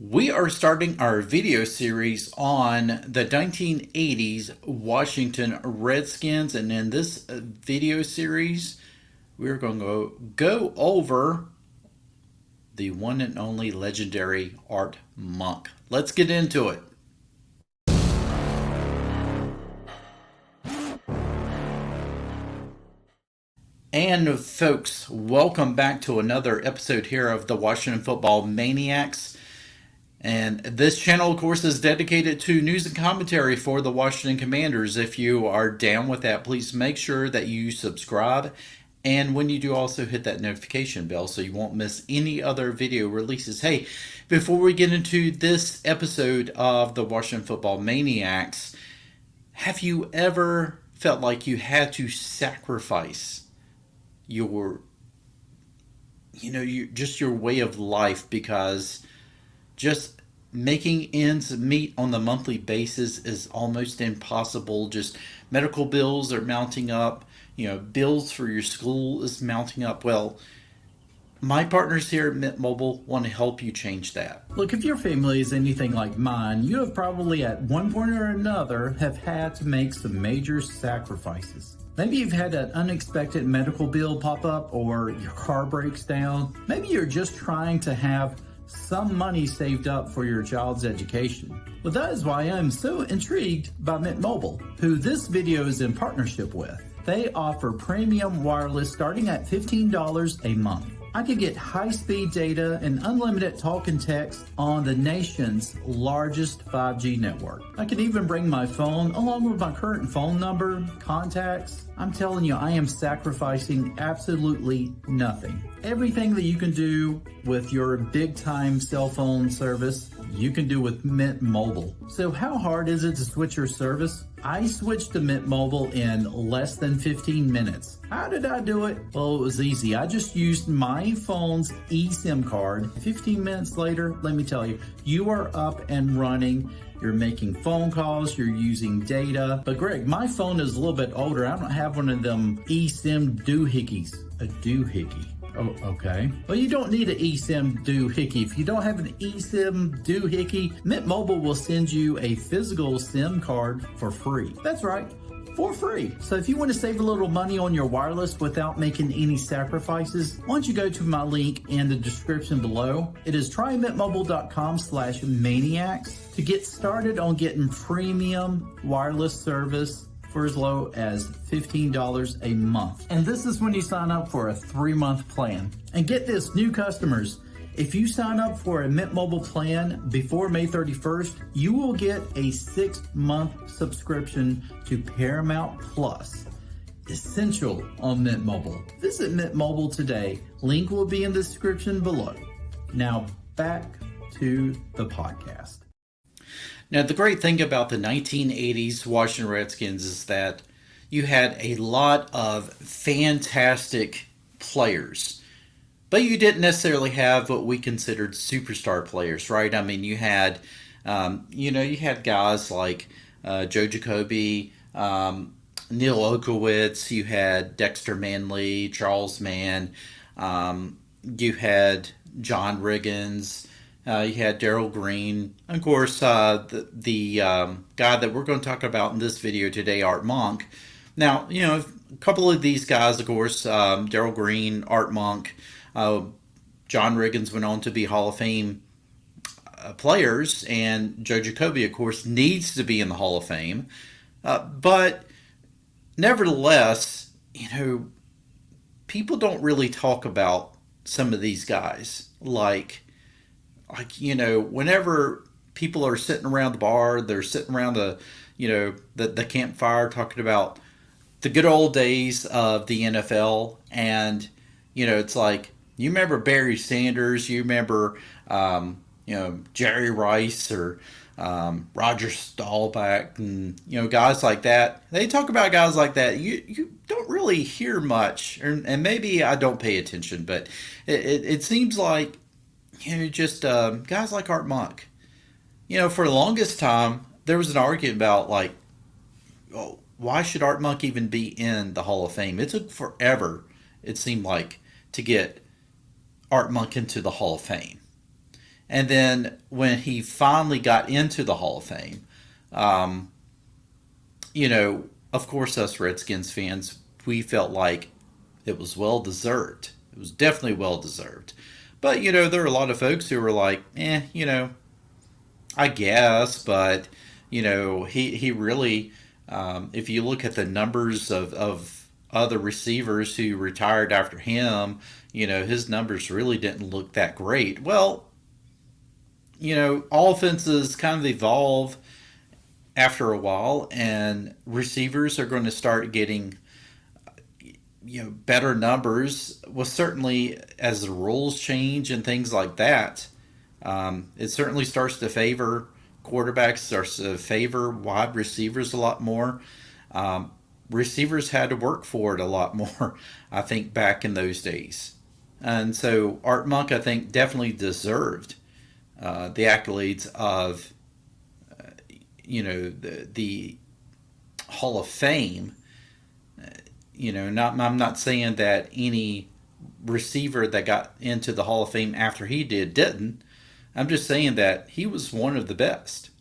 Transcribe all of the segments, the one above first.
We are starting our video series on the 1980s Washington Redskins, and in this video series, we're going to go over the one and only legendary Art Monk. Let's get into it. And folks, welcome back to another episode here of the Washington Football Maniacs. And this channel, of course, is dedicated to news and commentary for the Washington Commanders. If you are down with that, please make sure that you subscribe. And when you do, also hit that notification bell so you won't miss any other video releases. Hey, before we get into this episode of the Washington Football Maniacs, have you ever felt like you had to sacrifice your way of life because just making ends meet on the monthly basis is almost impossible? Just medical bills are mounting up, bills for your school is mounting up. Well, my partners here at Mint Mobile want to help you change that. Look, if your family is anything like mine, you have probably at one point or another have had to make some major sacrifices. Maybe you've had an unexpected medical bill pop up, or your car breaks down. Maybe you're just trying to have some money saved up for your child's education. Well, that is why I'm so intrigued by Mint Mobile, who this video is in partnership with. They offer premium wireless starting at $15 a month. I could get high-speed data and unlimited talk and text on the nation's largest 5G network. I could even bring my phone along with my current phone number, contacts. I'm telling you, I am sacrificing absolutely nothing. Everything that you can do with your big-time cell phone service, you can do with Mint Mobile. So how hard is it to switch your service? I switched to Mint Mobile in less than 15 minutes. How did I do it? Well, it was easy. I just used my phone's eSIM card. 15 minutes later, let me tell you, you are up and running. You're making phone calls, you're using data. But Greg, my phone is a little bit older. I don't have one of them eSIM doohickeys. A doohickey. Oh, okay. Well, you don't need an eSIM doohickey. If you don't have an eSIM doohickey, Mint Mobile will send you a physical SIM card for free. That's right, for free. So if you want to save a little money on your wireless without making any sacrifices, why don't you go to my link in the description below. It is trymintmobile.com/maniacs to get started on getting premium wireless service for as low as $15 a month. And this is when you sign up for a 3-month plan. And get this, new customers, if you sign up for a Mint Mobile plan before May 31st, you will get a 6-month subscription to Paramount Plus Essential on Mint Mobile. Visit Mint Mobile today. Link will be in the description below. Now back to the podcast. Now, the great thing about the 1980s Washington Redskins is that you had a lot of fantastic players, but you didn't necessarily have what we considered superstar players, right? I mean, you had, you had guys like Joe Jacoby, Neil Okowitz, you had Dexter Manley, Charles Mann, you had John Riggins. You had Darryl Green, of course, the guy that we're going to talk about in this video today, Art Monk. Now, a couple of these guys, of course, Darryl Green, Art Monk, John Riggins went on to be Hall of Fame players, and Joe Jacoby, of course, needs to be in the Hall of Fame. But nevertheless, people don't really talk about some of these guys, like whenever people are sitting around the bar, they're sitting around the campfire talking about the good old days of the NFL. And, it's like, you remember Barry Sanders, you remember, Jerry Rice or Roger Staubach and, guys like that. They talk about guys like that. You don't really hear much, and maybe I don't pay attention, but it seems like, just guys like Art Monk. For the longest time, there was an argument about, like, why should Art Monk even be in the Hall of Fame? It took forever, it seemed like, to get Art Monk into the Hall of Fame. And then when he finally got into the Hall of Fame, um, you know, of course, us Redskins fans, we felt like it was well deserved. It was definitely well deserved. But, there are a lot of folks who were like, I guess, but, he really, if you look at the numbers of other receivers who retired after him, his numbers really didn't look that great. Well, offenses kind of evolve after a while, and receivers are going to start getting better numbers. Well, certainly as the rules change and things like that, it certainly starts to favor quarterbacks, starts to favor wide receivers a lot more. Um, Receivers had to work for it a lot more, I think, back in those days. And so Art Monk, I think, definitely deserved the accolades of the Hall of Fame. I'm not saying that any receiver that got into the Hall of Fame after he didn't. I'm just saying that he was one of the best.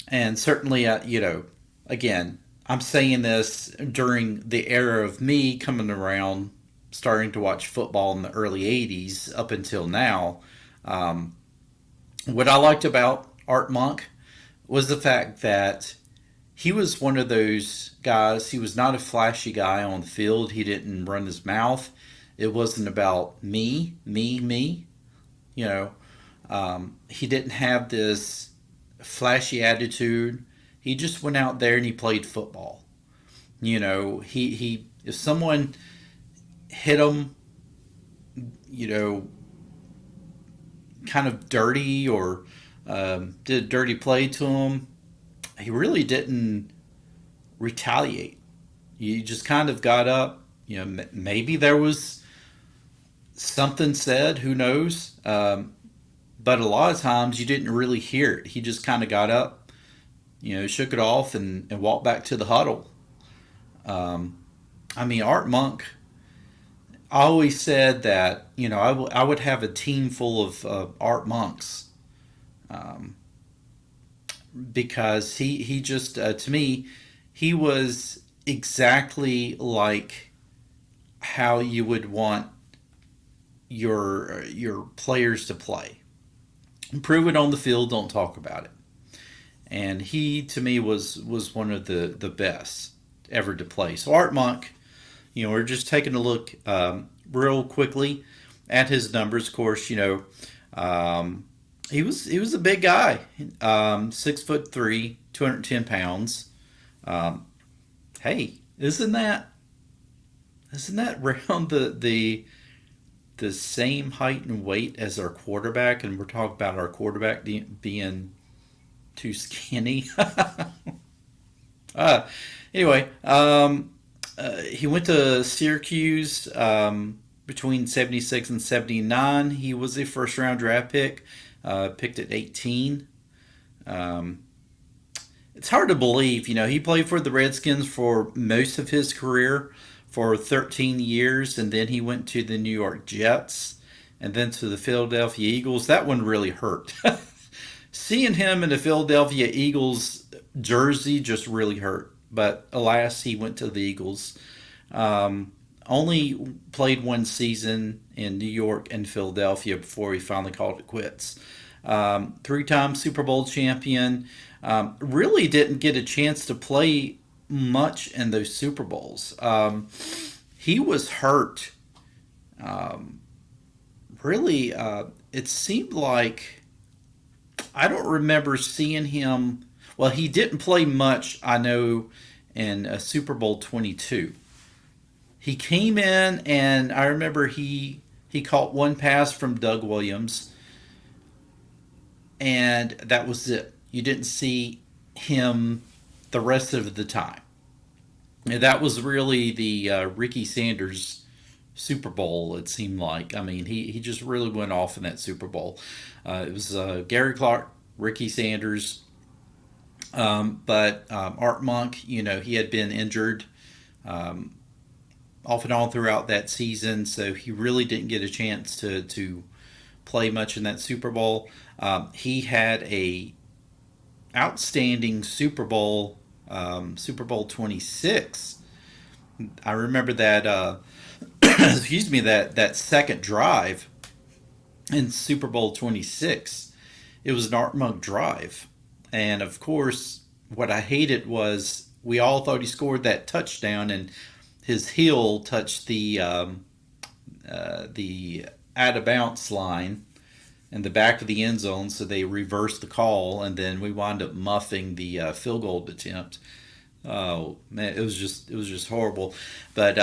And certainly, again, I'm saying this during the era of me coming around, starting to watch football in the early 80s up until now. Um, what I liked about Art Monk was the fact that he was one of those guys. He was not a flashy guy on the field. He didn't run his mouth. It wasn't about me, me, me. You know, he didn't have this flashy attitude. He just went out there and he played football. He if someone hit him, you know, kind of dirty or did a dirty play to him, he really didn't retaliate. He just kind of got up. Maybe there was something said, who knows? But a lot of times you didn't really hear it. He just kind of got up, shook it off and walked back to the huddle. Um, Art Monk, I always said that, I would have a team full of Art Monks, um, because he just, to me, he was exactly like how you would want your players to play. Prove it on the field, don't talk about it. And he, to me, was one of the best ever to play. So Art Monk, we're just taking a look real quickly at his numbers. Of course, he was a big guy, 6'3", 210 pounds. Um, hey, isn't that around the same height and weight as our quarterback? And we're talking about our quarterback being too skinny. uh, anyway, he went to Syracuse between 76 and 79. He was a first round draft pick, picked at 18. Um, it's hard to believe, he played for the Redskins for most of his career, for 13 years, and then he went to the New York Jets and then to the Philadelphia Eagles. That one really hurt. Seeing him in the Philadelphia Eagles jersey just really hurt. But alas, he went to the Eagles. Only played one season in New York and Philadelphia before he finally called it quits. Three-time Super Bowl champion. Really didn't get a chance to play much in those Super Bowls. He was hurt. Um, Really, it seemed like I don't remember seeing him. Well, he didn't play much, I know, in Super Bowl 22. He came in, and I remember he caught one pass from Doug Williams, and that was it. You didn't see him the rest of the time. And that was really the Ricky Sanders Super Bowl, it seemed like. He just really went off in that Super Bowl. It was Gary Clark, Ricky Sanders, but Art Monk, he had been injured um, off and on throughout that season, so he really didn't get a chance to play much in that Super Bowl. He had a outstanding Super Bowl 26. I remember that. Excuse me, that second drive in Super Bowl 26. It was an Art Monk drive, and of course, what I hated was we all thought he scored that touchdown, and his heel touched the out of bounds line in the back of the end zone, so they reversed the call, and then we wound up muffing the field goal attempt. Oh man, it was just horrible. But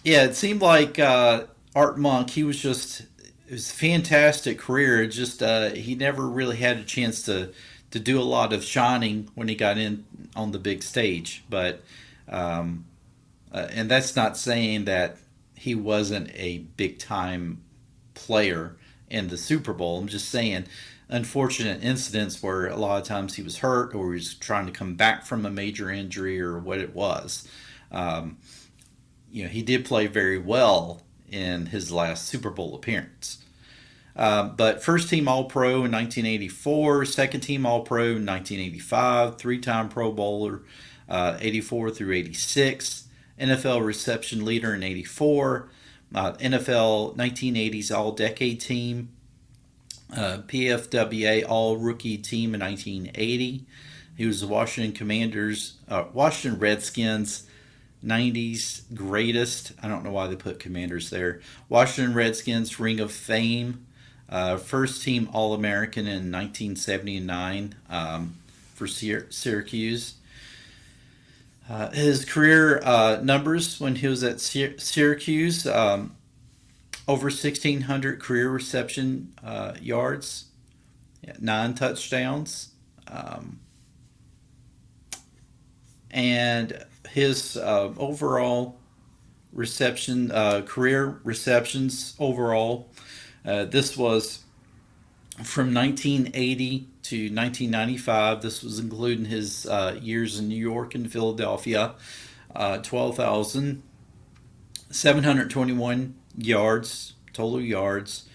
yeah, it seemed like Art Monk. It was a fantastic career. It just he never really had a chance to do a lot of shining when he got in on the big stage. But and that's not saying that he wasn't a big time player in the Super Bowl. I'm just saying unfortunate incidents where a lot of times he was hurt or he was trying to come back from a major injury or what it was. Um, he did play very well in his last Super Bowl appearance. But first team All Pro in 1984, second team All Pro in 1985, three-time Pro Bowler 84 through 86, NFL reception leader in 84, NFL 1980s All Decade Team, PFWA All Rookie Team in 1980. He was the Washington Redskins 90s greatest. I don't know why they put Commanders there. Washington Redskins Ring of Fame. First team All American in 1979 for Syracuse. His career numbers when he was at Syracuse, over 1,600 career reception yards, 9 touchdowns. And his overall career receptions overall, this was from 1980 to 1995. This was including his years in New York and Philadelphia. 12,721 yards, total yards.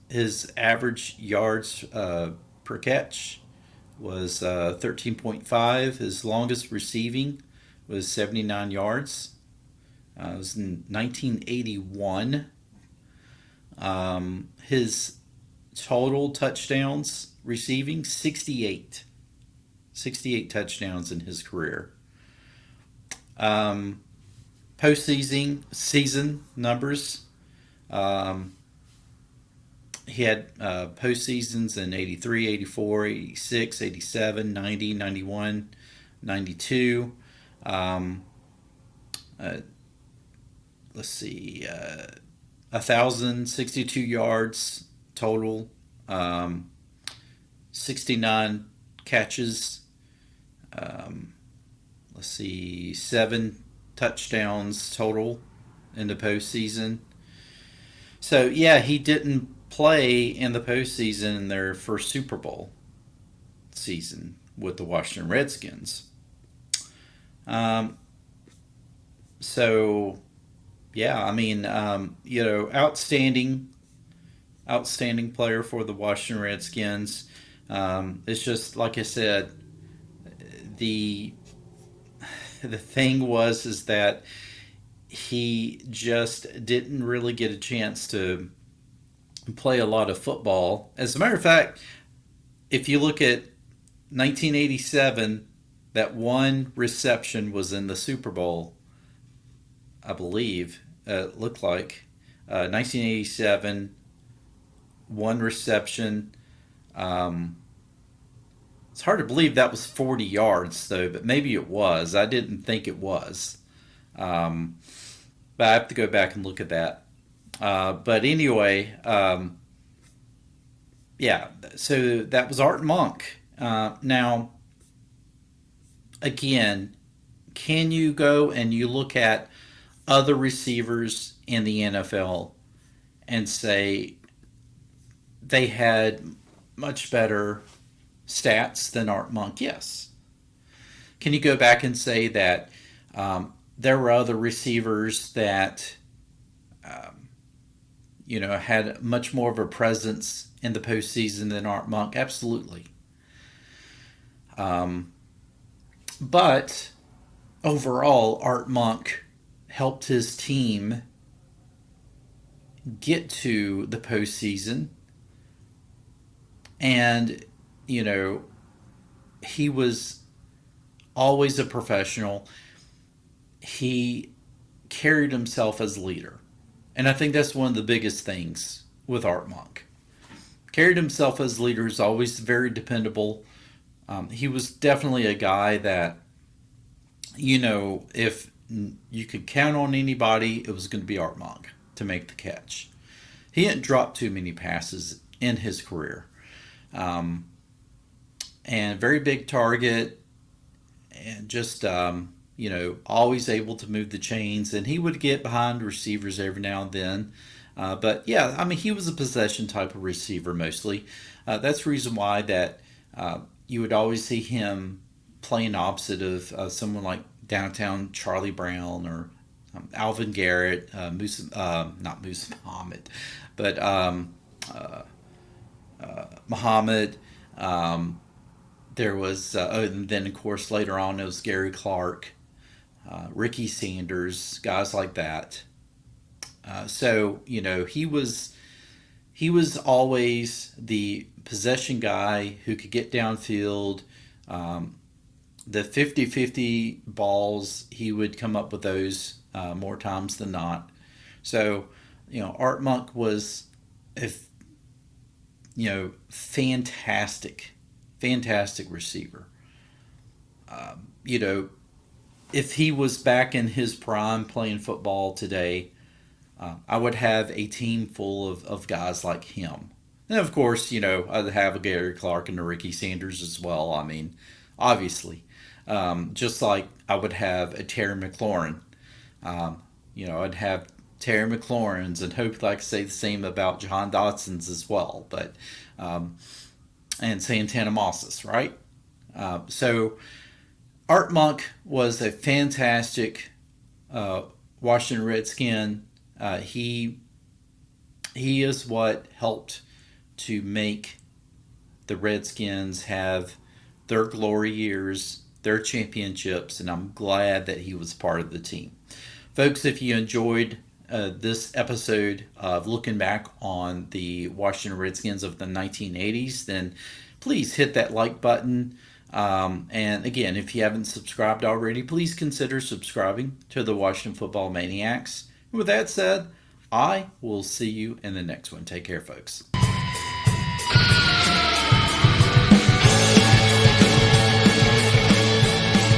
His average yards per catch was 13.5. His longest receiving was 79 yards. It was in 1981. His total touchdowns receiving 68. 68 touchdowns in his career. Postseason numbers. He had postseasons in 83, 84, 86, 87, 90, 91, 92. Let's see, 1,062 yards total, 69 catches. Let's see, 7 touchdowns total in the postseason. So yeah, he didn't play in the postseason in their first Super Bowl season with the Washington Redskins. So yeah, I mean, outstanding player for the Washington Redskins. It's just like I said, the thing is that he just didn't really get a chance to play a lot of football. As a matter of fact, if you look at 1987, that one reception was in the Super Bowl, I believe. It looked like 1987, one reception. It's hard to believe that was 40 yards, though, but maybe it was. I didn't think it was. But I have to go back and look at that. But anyway, yeah, so that was Art Monk. Now, again, can you go and you look at other receivers in the NFL and say they had much better stats than Art Monk? Yes. Can you go back and say that there were other receivers that had much more of a presence in the postseason than Art Monk? Absolutely. But overall, Art Monk helped his team get to the postseason. And, he was always a professional. He carried himself as a leader. And I think that's one of the biggest things with Art Monk. Carried himself as a leader, is always very dependable. He was definitely a guy that, if you could count on anybody, it was going to be Art Monk to make the catch. He didn't drop too many passes in his career. And very big target, and just, always able to move the chains. And he would get behind receivers every now and then. But yeah, I mean, he was a possession type of receiver mostly. That's the reason why that you would always see him playing opposite of someone like downtown Charlie Brown or Alvin Garrett, not Musa Muhammad, but Muhammad. There was, and then of course later on it was Gary Clark, Ricky Sanders, guys like that. So he was always the possession guy who could get downfield. The 50-50 balls, he would come up with those more times than not. So, Art Monk was a fantastic, fantastic receiver. If he was back in his prime playing football today, I would have a team full of guys like him. And of course, I'd have a Gary Clark and a Ricky Sanders as well. I mean, obviously. Just like I would have a Terry McLaurin. I'd have Terry McLaurin's and hope I could say the same about John Dotson's as well. But, and Santana Moss's, right? So Art Monk was a fantastic Washington Redskin. He is what helped to make the Redskins have their glory years, their championships, and I'm glad that he was part of the team. Folks, if you enjoyed this episode of looking back on the Washington Redskins of the 1980s, then please hit that like button. And again, if you haven't subscribed already, please consider subscribing to the Washington Football Maniacs. With that said, I will see you in the next one. Take care, folks.